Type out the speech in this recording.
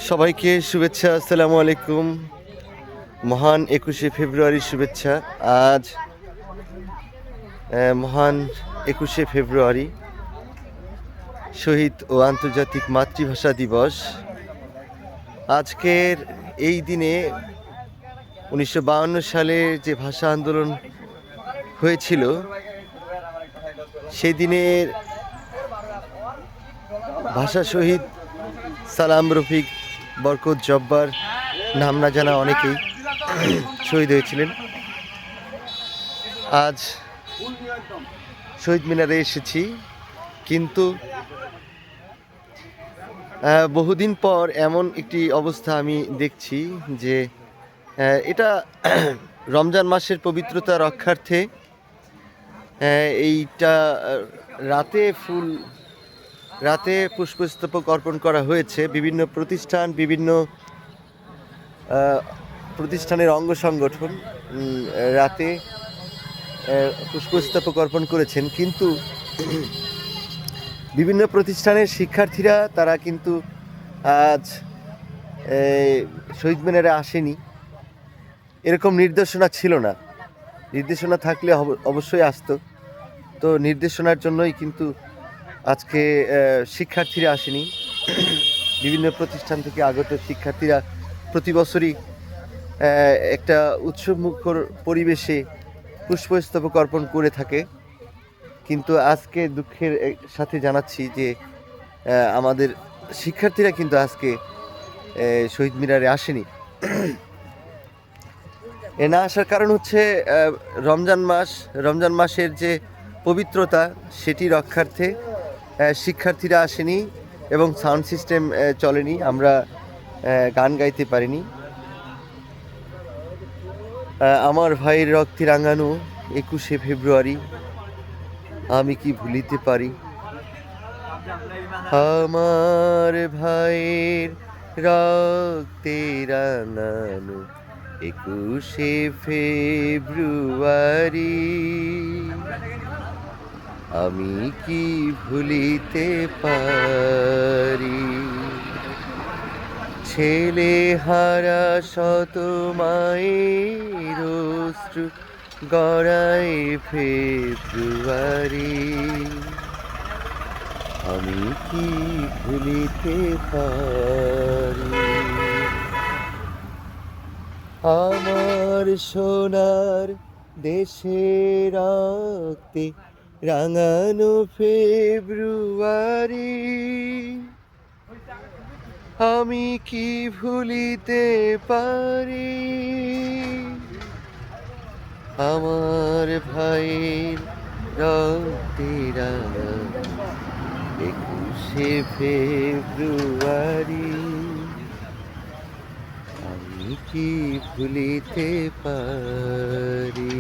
সবাইকে শুভেচ্ছা, আসসালামু আলাইকুম। মহান 21শে ফেব্রুয়ারির শুভেচ্ছা। আজ মহান 21শে ফেব্রুয়ারি, শহীদ ও আন্তর্জাতিক মাতৃভাষা দিবস। আজকের এই দিনে 1952 সালে যে ভাষা আন্দোলন হয়েছিল, সেই দিনের ভাষা শহীদ সালাম, রফিক, বরকত, জব্বার নাম না জানা অনেকেই শহীদ হয়েছিলেন। আজ শহীদ মিনারে এসেছি, কিন্তু বহুদিন পর এমন একটি অবস্থা আমি দেখছি যে এটা রমজান মাসের পবিত্রতা রক্ষার্থে এইটা রাতে পুষ্পস্তবক অর্পণ করা হয়েছে। বিভিন্ন প্রতিষ্ঠান, বিভিন্ন প্রতিষ্ঠানের অঙ্গ সংগঠন রাতে পুষ্পস্তবক অর্পণ করেছেন, কিন্তু বিভিন্ন প্রতিষ্ঠানের শিক্ষার্থীরা তারা কিন্তু আজ শহীদ মিনারে আসেনি। এরকম নির্দেশনা ছিল না। নির্দেশনা থাকলে অবশ্যই আসতো। তো নির্দেশনার জন্যই কিন্তু আজকে শিক্ষার্থীরা আসেনি। বিভিন্ন প্রতিষ্ঠান থেকে আগত শিক্ষার্থীরা প্রতি বছরই একটা উৎসবমুখর পরিবেশে পুষ্পস্তবক অর্পণ করে থাকে, কিন্তু আজকে দুঃখের সাথে জানাচ্ছি যে আমাদের শিক্ষার্থীরা কিন্তু আজকে শহীদ মিনারে আসেনি। এ না আসার কারণ হচ্ছে রমজান মাসের যে পবিত্রতা, সেটি রক্ষার্থে শিক্ষার্থীরা আসেনি এবং সাউন্ড সিস্টেম চলেনি। আমরা গান গাইতে পারিনি। আমার ভাইয়ের রক্তে রাঙানো 21শে ফেব্রুয়ারি আমি কি ভুলিতে পারি। আমার ভাইয়ের রক্তে রাঙানো 21শে ফেব্রুয়ারি আমি কি ভুলিতে পারি। ছেলে হারা শত মায়ের অশ্রু গড়ায় ফেব্রুয়ারি আমি কি ভুলিতে পারি। আমার সোনার দেশের রক্তে রাঙানো ফেব্রুয়ারি আমি কি ভুলিতে পারি। আমার ভাইয়ের রক্তে রাঙানো 21শে ফেব্রুয়ারি আমি কি ভুলিতে পারি।